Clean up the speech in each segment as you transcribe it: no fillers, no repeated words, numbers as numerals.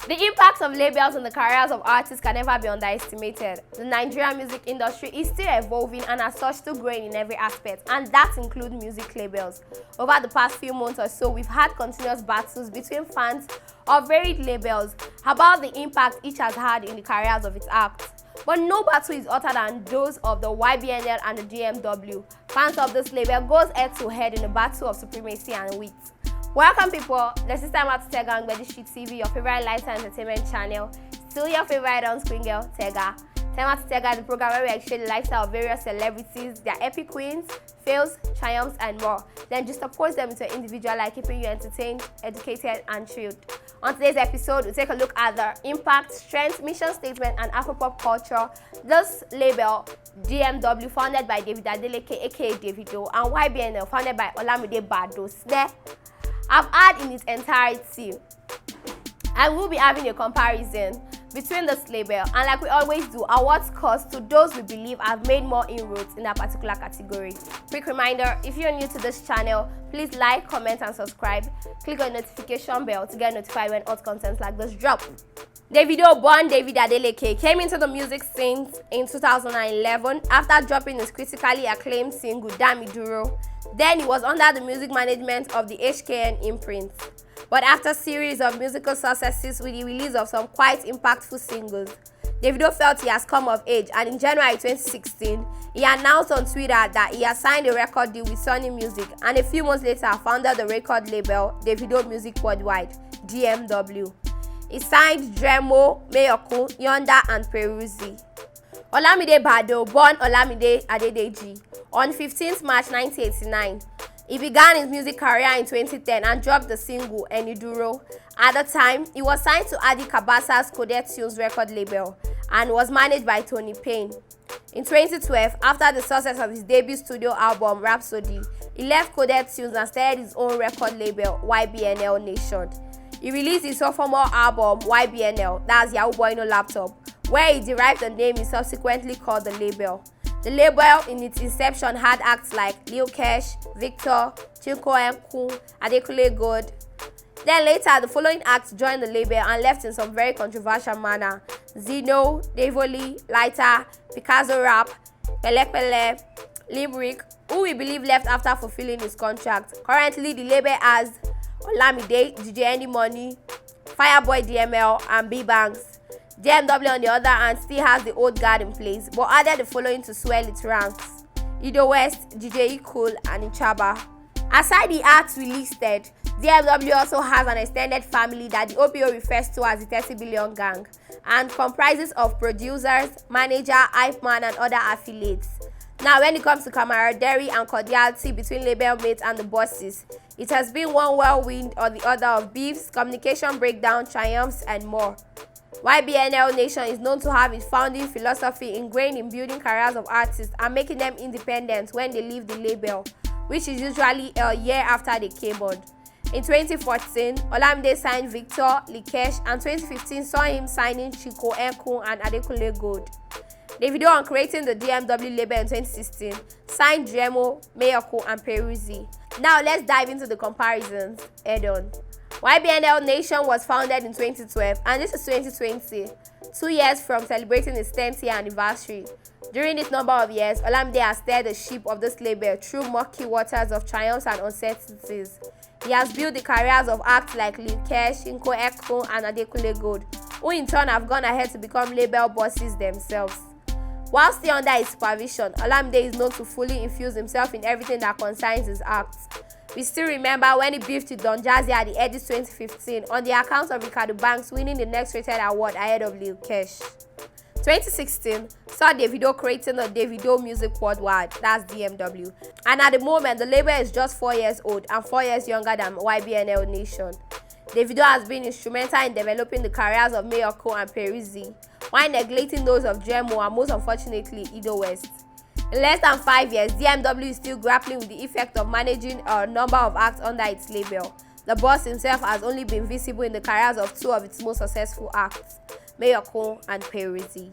The impact of labels on the careers of artists can never be underestimated. The Nigerian music industry is still evolving and as such still growing in every aspect, and that includes music labels. Over the past few months or so, we've had continuous battles between fans of varied labels about the impact each has had in the careers of its acts. But no battle is hotter than those of the YBNL and the DMW. Fans of this label goes head to head in the battle of supremacy and wits. Welcome people, this is time out to Tega on Gbedustreet TV, your favorite lifestyle entertainment channel. Still your favorite on-screen girl, Tega. Time out to Tega is the program where we exchange the lifestyle of various celebrities, their epic wins, fails, triumphs and more. Then just oppose them into an individual life, keeping you entertained, educated and thrilled. On today's episode, we'll take a look at the impact, strength, mission statement and Afro-pop culture. This label, DMW, founded by David Adeleke AKA Davido, and YBNL, founded by Olamide Baddoo, I've had in its entirety. I will be having a comparison between this label and, like we always do, awards scores to those we believe have made more inroads in that particular category. Quick reminder, if you're new to this channel, please like, comment and subscribe. Click on the notification bell to get notified when hot content like this drop. Davido, born David Adeleke, came into the music scene in 2011 after dropping his critically acclaimed single Davido. Then he was under the music management of the HKN imprint. But after a series of musical successes with the release of some quite impactful singles, Davido felt he has come of age, and in January 2016, he announced on Twitter that he has signed a record deal with Sony Music, and a few months later founded the record label Davido Music World, DMW. He signed Dremo, Mayoko, Yonda and Peruzzi. Olamide Baddoo, born Olamide Adeleke, on 15th March 1989. He began his music career in 2010 and dropped the single Eniduro. At the time, he was signed to Adi Kabasa's Coded Tunes record label and was managed by Tony Payne. In 2012, after the success of his debut studio album Rhapsody, he left Coded Tunes and started his own record label YBNL Nation. He released his sophomore album YBNL, that's Yahoo Boy No Laptop, where he derived the name he subsequently called the label. The label in its inception had acts like Lil Kesh, Victor, Chinko Enku, Adekunle Gold. Then later, the following acts joined the label and left in some very controversial manner: Zeno, Devoli, Lighter, Picasso Rap, Pele Pele, Limerick, who we believe left after fulfilling his contract. Currently, the label has Olamide, DJ Any Money, Fireboy DML, and B-Banks. DMW, on the other hand, still has the old guard in place, but added the following to swell its ranks: Ido West, DJ Cool, and Ichaba. Aside the acts we listed, DMW also has an extended family that the OPO refers to as the 30 Billion Gang, and comprises of producers, manager, hype man, and other affiliates. Now, when it comes to camaraderie and cordiality between label mates and the bosses, it has been one whirlwind or the other of beefs, communication breakdown, triumphs, and more. YBNL Nation is known to have its founding philosophy ingrained in building careers of artists and making them independent when they leave the label, which is usually a year after they came on. In 2014, Olamide signed Victor, Likesh, and 2015 saw him signing Chinko Enku and Adekunle Gold. Davido, on creating the DMW label in 2016, signed Dremo, Mayoko, and Peruzzi. Now let's dive into the comparisons head-on. YBNL Nation was founded in 2012 and this is 2020, 2 years from celebrating its 10th year anniversary. During this number of years, Olamide has steered the ship of this label through murky waters of triumphs and uncertainties. He has built the careers of acts like Lil Kesh, Chinko Enku, and Adekunle Gold, who in turn have gone ahead to become label bosses themselves. While still under his supervision, Olamide is known to fully infuse himself in everything that concerns his acts. We still remember when he beefed with Don Jazzy at the Edis 2015 on the account of Ricardo Banks winning the next rated award ahead of Lil Kesh. 2016 saw Davido creating the Davido Music World, that's DMW, and at the moment the label is just 4 years old and 4 years younger than YBNL Nation. Davido has been instrumental in developing the careers of Mayoko and Peruzzi, while neglecting those of Dremo and most unfortunately Ido West. In less than 5 years, DMW is still grappling with the effect of managing a number of acts under its label. The boss himself has only been visible in the careers of 2 of its most successful acts, Mayoko and Peruzzi.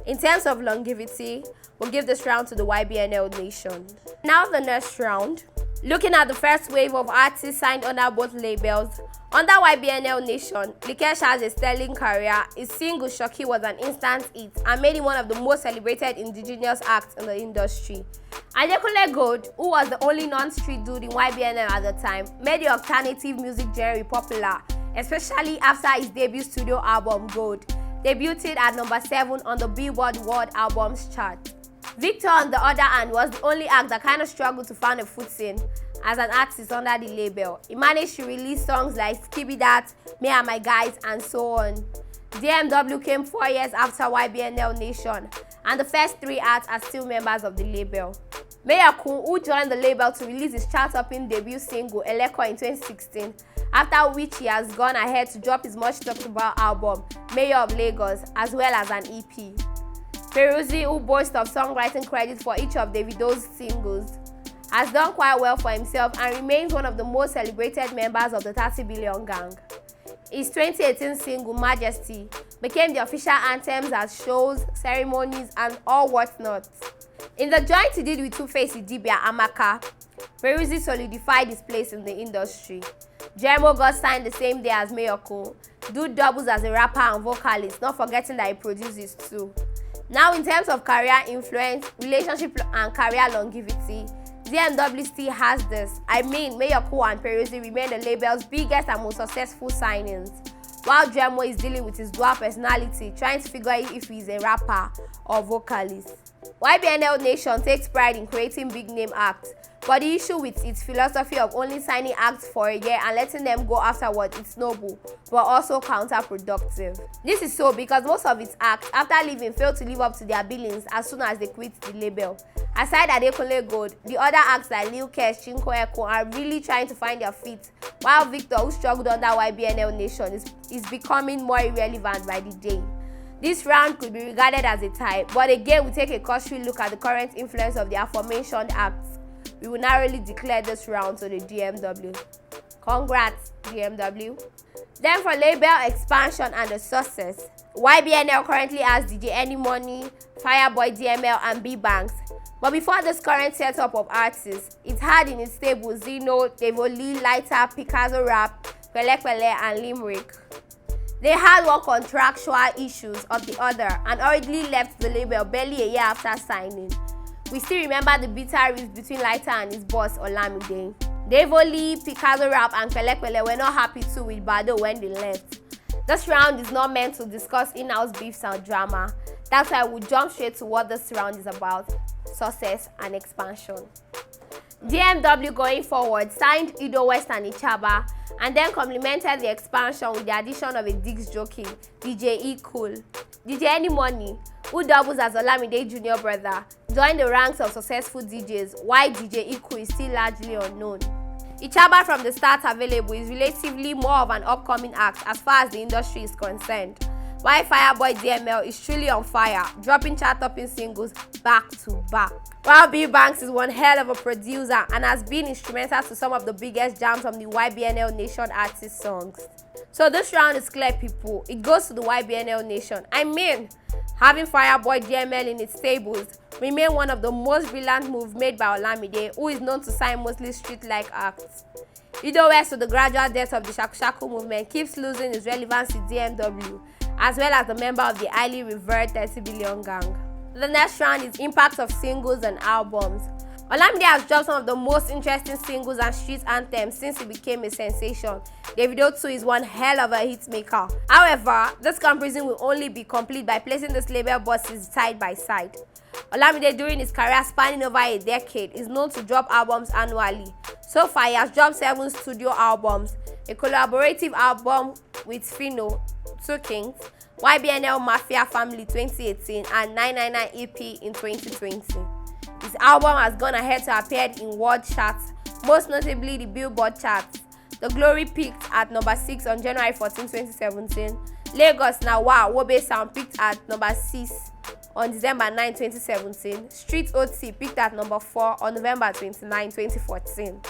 In terms of longevity, we'll give this round to the YBNL Nation. Now the next round. Looking at the first wave of artists signed under both labels, Under YBNL Nation, Likesh has a sterling career. His single Shoki was an instant hit and made him one of the most celebrated indigenous acts in the industry. Adekunle Gold, who was the only non-street dude in YBNL at the time, made the alternative music genre popular, especially after his debut studio album Gold, debuted at number 7 on the Billboard World Albums chart. Victor, on the other hand, was the only act that kind of struggled to find a footing as an artist under the label. He managed to release songs like Skibby Dat, Me and My Guys, and so on. DMW came 4 years after YBNL Nation, and the first 3 acts are still members of the label. Mayakun, who joined the label to release his chart-topping debut single Eleko in 2016, after which he has gone ahead to drop his much-talked-about album Mayor of Lagos, as well as an EP. Peruzzi, who boasts of songwriting credit for each of Davido's singles, has done quite well for himself and remains one of the most celebrated members of the 30 Billion Gang. His 2018 single Majesty became the official anthems at shows, ceremonies, and all whatnot. In the joint he did with Two-Face Idibia Amaka, Peruzzi solidified his place in the industry. Jermo got signed the same day as Mayoko. Dude doubles as a rapper and vocalist, not forgetting that he produces too. Now, in terms of career influence, relationship and career longevity, DMW still has this. I mean, Mayoko and Peruzzi remain the label's biggest and most successful signings, while Jermo is dealing with his dual personality, trying to figure out if he's a rapper or vocalist. YBNL Nation takes pride in creating big-name acts, but the issue with its philosophy of only signing acts for a year and letting them go afterward is noble, but also counterproductive. This is so because most of its acts, after leaving, fail to live up to their billings as soon as they quit the label. Aside Adekunle Gold, the other acts like Lil Kesh, Chinko Eko are really trying to find their feet, while Victor, who struggled under YBNL Nation, is becoming more irrelevant by the day. This round could be regarded as a tie, but again we take a cursory look at the current influence of the aforementioned acts. We will narrowly declare this round to the DMW. Congrats, DMW. Then for label expansion and the success, YBNL currently has DJ Anymoney, Fireboy DML, and B-Banks. But before this current setup of artists, it had in its stable Zeno, Devoli, Lighter, Picasso Rap, Pele Pele, and Limerick. They had one contractual issues of the other and hurriedly left the label barely a year after signing. We still remember the bitter rift between Lighter and his boss Olamide. Devoli, Picasso Rap, and Pele Pele were not happy too with Baddoo when they left. This round is not meant to discuss in-house beefs and drama. That's why we'll jump straight to what this round is about: success and expansion. DMW going forward signed Ido West and Ichaba, and then complemented the expansion with the addition of a Diggs jockey, DJ E Cool. DJ Anymoney, who doubles as Olamide Jr. brother, joined the ranks of successful DJs, while DJ E Cool is still largely unknown. Ichaba, from the start available, is relatively more of an upcoming act as far as the industry is concerned, while Fireboy DML is truly on fire, dropping chart-topping singles back to back. While B-Banks is one hell of a producer and has been instrumental to some of the biggest jams from the YBNL Nation artist songs. So this round is clear, people. It goes to the YBNL Nation. I mean, having Fireboy DML in its stables remain one of the most brilliant moves made by Olamide, who is known to sign mostly street-like acts. Ido West, with the gradual death of the Shaku Shaku movement, keeps losing its relevance to DMW, as well as the member of the highly revered 30 Billion Gang. The next round is impact of singles and albums. Olamide has dropped some of the most interesting singles and street anthems since he became a sensation. Davido too is one hell of a hitmaker. However, this comparison will only be complete by placing this label bosses side by side. Olamide, during his career spanning over a decade, is known to drop albums annually. So far, he has dropped 7 studio albums, a collaborative album with Fino, 2 Kings, YBNL Mafia Family 2018, and 999 EP in 2020. His album has gone ahead to appear in world charts, most notably the Billboard charts. The Glory peaked at number 6 on January 14, 2017. Lagos Nawa Wobe Sound peaked at number 6 on December 9, 2017. Street OT peaked at number 4 on November 29, 2014.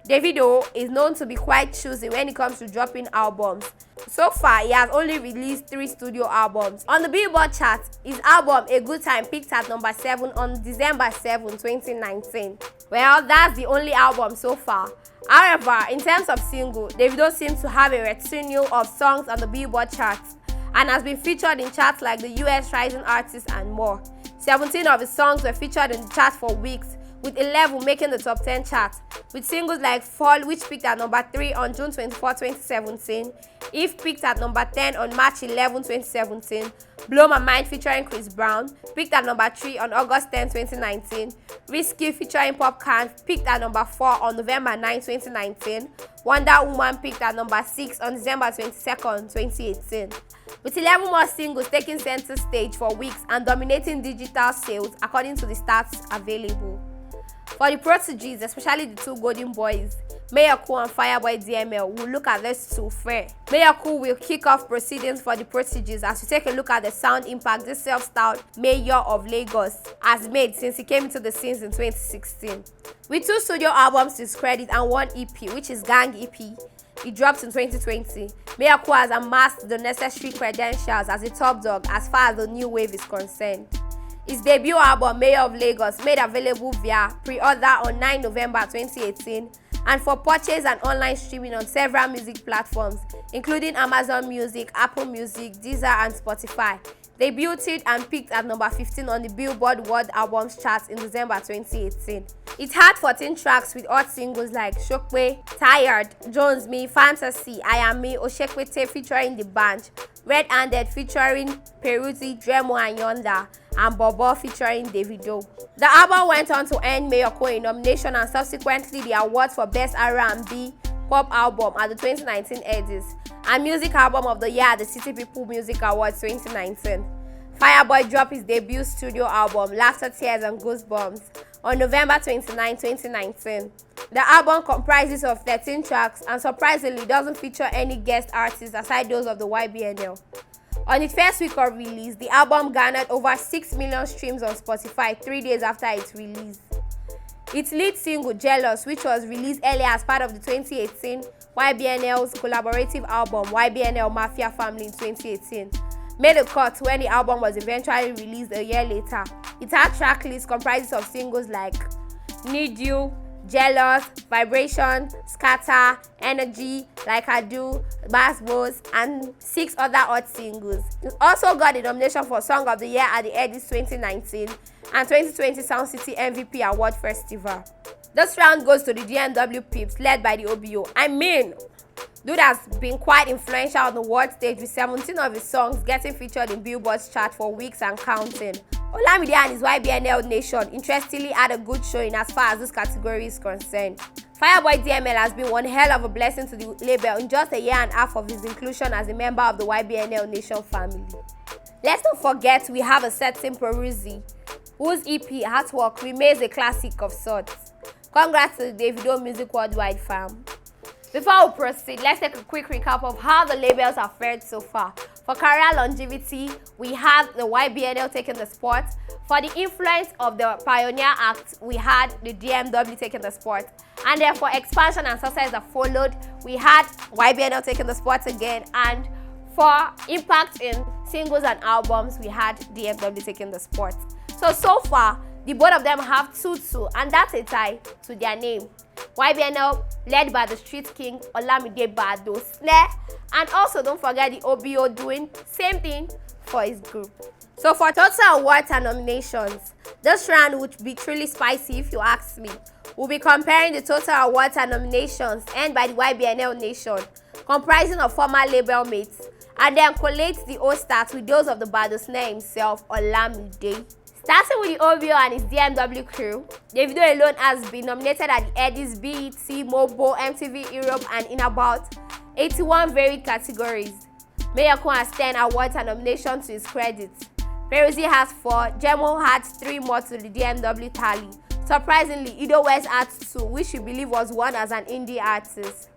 Davido is known to be quite choosy when it comes to dropping albums. So far, he has only released 3 studio albums. On the Billboard chart, his album A Good Time peaked at number 7 on December 7, 2019. Well, that's the only album so far. However, in terms of single, Davido seems to have a retinue of songs on the Billboard charts and has been featured in charts like the US Rising Artists and more. 17 of his songs were featured in the chart for weeks, with 11 making the top 10 chart, with singles like Fall, which peaked at number 3 on June 24, 2017, If peaked at number 10 on March 11, 2017, Blow My Mind featuring Chris Brown peaked at number 3 on August 10, 2019, Risky featuring Popcorn peaked at number 4 on November 9, 2019, Wonder Woman peaked at number 6 on December 22, 2018. With 11 more singles taking center stage for weeks and dominating digital sales according to the stats available. For the prodigies, especially the two golden boys, Mayor Cool and Fireboy DML, will look at this two fair. Mayor Cool will kick off proceedings for the prodigies as we take a look at the sound impact this self-styled mayor of Lagos has made since he came into the scenes in 2016. With 2 studio albums to his credit and 1 EP, which is Gang EP, he dropped in 2020. Mayor Cool has amassed the necessary credentials as a top dog as far as the new wave is concerned. His debut album, Mayor of Lagos, made available via pre-order on 9 November 2018 and for purchase and online streaming on several music platforms, including Amazon Music, Apple Music, Deezer, and Spotify. Debuted and peaked at number 15 on the Billboard World Albums charts in December 2018. It had 14 tracks with hot singles like Shokwe, Tired, Jones Me, Fantasy, I Am Me, Oshekwete featuring The Band, Red Handed featuring Peruzzi, Dremo and Yonda, and Bobo featuring Davido. The album went on to earn Mayor Cool a nomination and subsequently the award for Best R&B Pop Album at the 2019 Eddies and Music Album of the Year at the City People Music Awards 2019. Fireboy dropped his debut studio album, Laughter, Tears and Goosebumps, on November 29, 2019. The album comprises of 13 tracks and surprisingly doesn't feature any guest artists aside those of the YBNL. On its first week of release, the album garnered over 6 million streams on Spotify 3 days after its release. Its lead single, Jealous, which was released earlier as part of the 2018 YBNL's collaborative album, YBNL Mafia Family in 2018, made a cut when the album was eventually released a year later. It had track lists comprises of singles like Need You, Jealous, Vibration, Scatter, Energy, Like I Do, Bass Boss, and 6 other hot singles. It also got the nomination for Song of the Year at the Eddies 2019 and 2020 Sound City MVP Award Festival. This round goes to the DMW peeps led by the OBO. Dude has been quite influential on the world stage with 17 of his songs getting featured in Billboard's chart for weeks and counting. Olamide and his YBNL Nation interestingly had a good showing as far as this category is concerned. Fireboy DML has been one hell of a blessing to the label in just a year and a half of his inclusion as a member of the YBNL Nation family. Let's not forget we have a certain Peruzzi, whose EP Artwork remains a classic of sorts. Congrats to the Davido Music Worldwide fam. Before we proceed, let's take a quick recap of how the labels have fared so far. For career longevity, we have the YBNL taking the spot. For the influence of the Pioneer Act, we had the DMW taking the spot. And then for expansion and success that followed, we had YBNL taking the spot again. And for impact in singles and albums, we had DMW taking the spot. So far, the both of them have 2-2, and that's a tie to their name. YBNL led by the Street King Olamide Baddoo snare, and also don't forget the OBO doing same thing for his group. So for total awards and nominations, this round would be truly spicy if you ask me. We'll be comparing the total awards and nominations earned by the YBNL Nation, comprising of former label mates, and then collate the all-stars with those of the Baddoo snare himself, Olamide. Starting with the OBO and his DMW crew, Davido alone has been nominated at the Eddies, BET, Mobo, MTV Europe, and in about 81 varied categories. Mayor Cool has 10 awards and nominations to his credit. Peruzzi has 4, Dremo had 3 more to the DMW tally. Surprisingly, Ido West had 2, which we believe was won as an indie artist,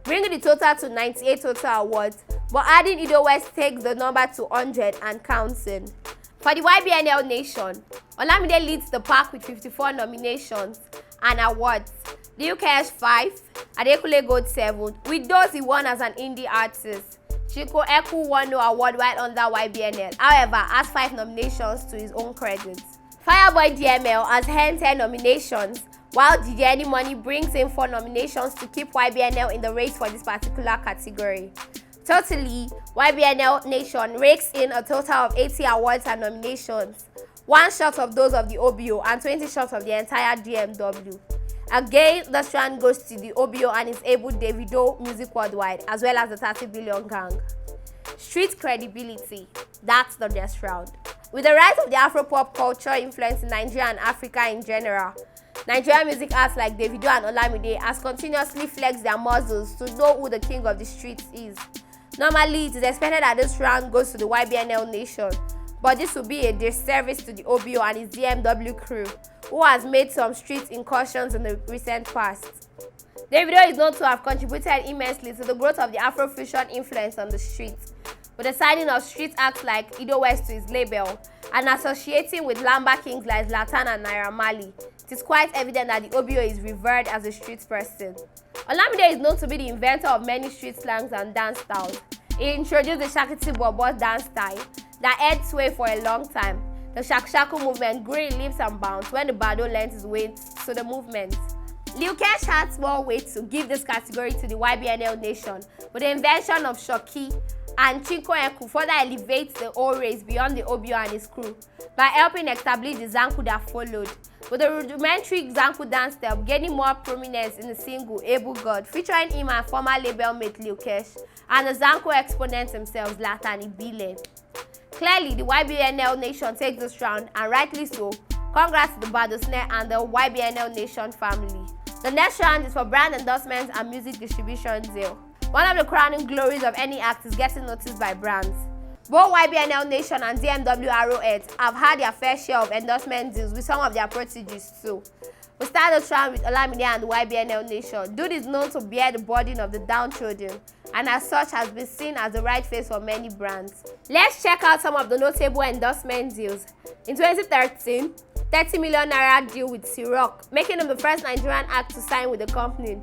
bringing the total to 98 total awards, but adding Ido West takes the number to 100 and counting. For the YBNL Nation, Olamide leads the pack with 54 nominations and awards. The UK has 5, Adeleke got 7, with those he won as an indie artist. Chiko Eku won no award while under YBNL, however, has 5 nominations to his own credit. Fireboy DML has earned 10 nominations, while DJ Any Money brings in 4 nominations to keep YBNL in the race for this particular category. Totally, YBNL Nation rakes in a total of 80 awards and nominations, 1 short of those of the OBO and 20 short of the entire DMW. Again, the strand goes to the OBO and its able Davido Music Worldwide, as well as the 30 Billion Gang. Street credibility, that's the next round. With the rise of the Afro pop culture influence in Nigeria and Africa in general, Nigerian music acts like Davido and Olamide has continuously flexed their muscles to know who the king of the streets is. Normally, it is expected that this round goes to the YBNL Nation, but this will be a disservice to the OBO and its DMW crew, who has made some street incursions in the recent past. Davido is known to have contributed immensely to the growth of the Afrofusion influence on the streets, with the signing of street acts like Ido West to his label, and associating with Lamba kings like Zlatan and Naira Marley. It is quite evident that the OBO is revered as a street person. Olamide is known to be the inventor of many street slangs and dance styles. He introduced the Shakiti Bobo dance style that held sway for a long time. The Shakshaku movement grew in leaps and bounds when the Baddoo lent his weight to the movement. Lil Kesh had small weight to give this category to the YBNL Nation, with the invention of Shoki and Chinko Eku further elevates the whole race beyond the OBO and his crew by helping establish the Zanku that followed, with the rudimentary Zanku dance step gaining more prominence in the single Able God, featuring him and former label mate Lil Kesh, and the Zanku exponent himself Zlatan Ibile. Clearly, the YBNL Nation takes this round, and rightly so. Congrats to the Baddoo Snare and the YBNL Nation family. The next round is for brand endorsements and music distribution deal. One of the crowning glories of any act is getting noticed by brands. Both YBNL Nation and DMW Arrowheads have had their fair share of endorsement deals with some of their proteges too. We start the round with Olamide and the YBNL Nation. Dude is known to bear the burden of the downtrodden, and as such has been seen as the right face for many brands. Let's check out some of the notable endorsement deals. In 2013, 30 million naira deal with C-Rock, making him the first Nigerian act to sign with the company.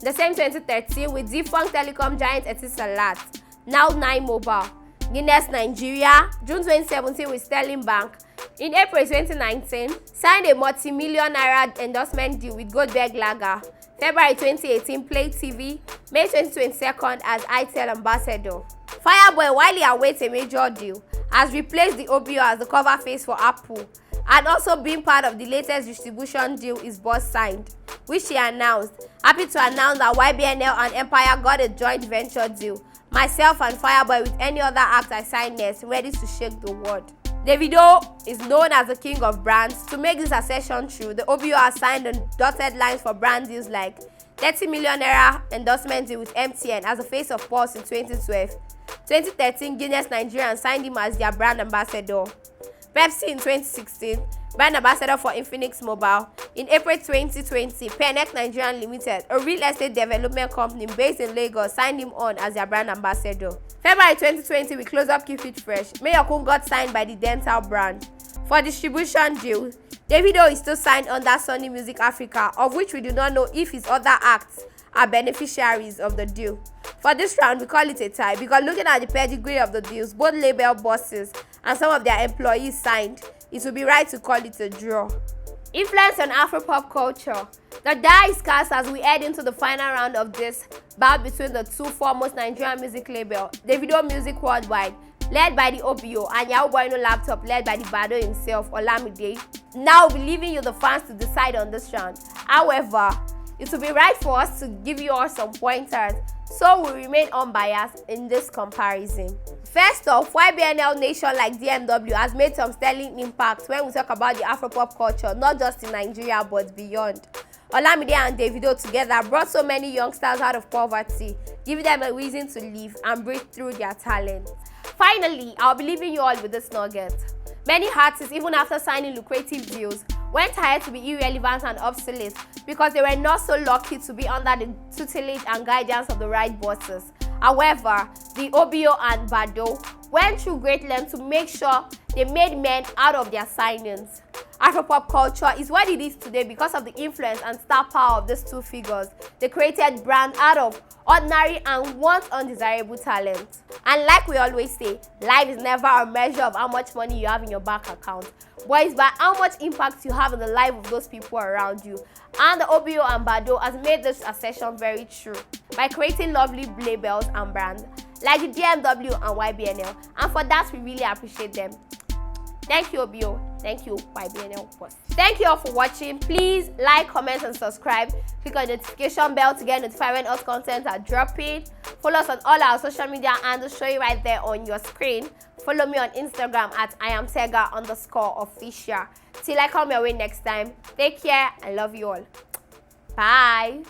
The same 2013 with defunct telecom giant Etisalat, now 9 Mobile. Guinness Nigeria, June 2017 with Sterling Bank. In April 2019, signed a multi-million naira endorsement deal with Goldberg Lager. February 2018, Play TV. May 2022 as ITEL ambassador. Fireboy, while he awaits a major deal, has replaced the OBO as the cover face for Apple, and also being part of the latest distribution deal his boss signed, which he announced. Happy to announce that YBNL and Empire got a joint venture deal. Myself and Fireboy with any other act I sign next, ready to shake the world. Davido is known as the king of brands. To make this assertion true, the OBO has signed on dotted lines for brand deals like 30 million naira endorsement deal with MTN as the face of Pulse in 2012. 2013, Guinness Nigeria signed him as their brand ambassador. Pepsi in 2016, brand ambassador for Infinix Mobile. In April 2020, Penex Nigerian Limited, a real estate development company based in Lagos, signed him on as their brand ambassador. February 2020, we close up Keep It Fresh. Mayokun got signed by the Dental brand. For distribution deal, Davido is still signed under Sony Music Africa, of which we do not know if his other acts are beneficiaries of the deal. For this round, we call it a tie because looking at the pedigree of the deals, both label bosses and some of their employees signed, it would be right to call it a draw. Influence on Afro-pop culture. The die is cast as we head into the final round of this bout between the two foremost Nigerian music labels, Davido Music Worldwide, led by the OBO, and Yahoo Boy No Laptop, led by the Baddoo himself, Olamide. Now we'll be leaving you the fans to decide on this round. However, it will be right for us to give you all some pointers, so we remain unbiased in this comparison. First off, YBNL Nation like DMW has made some sterling impact when we talk about the Afro-pop culture, not just in Nigeria but beyond. Olamide and Davido together brought so many youngsters out of poverty, giving them a reason to live and breathe through their talent. Finally, I'll be leaving you all with this nugget. Many artists, even after signing lucrative deals, went ahead to be irrelevant and obsolete because they were not so lucky to be under the tutelage and guidance of the right bosses. However, the OBO and Baddoo went through great lengths to make sure they made men out of their signings. Afro-pop culture is what it is today because of the influence and star power of these two figures. They created brands out of ordinary and once undesirable talent. And like we always say, life is never a measure of how much money you have in your bank account. but it's by how much impact you have in the life of those people around you. And the OBO and Baddoo has made this assertion very true by creating lovely labels and brands like the DMW and YBNL, and for that we really appreciate them. Thank you, OBO. Thank you, YBNL. Thank you all for watching. Please like, comment, and subscribe. Click on the notification bell to get notified when all content are dropping. Follow us on all our social media and show you right there on your screen. Follow me on Instagram at IamTega_official. Till I come your way next time. Take care. I love you all. Bye.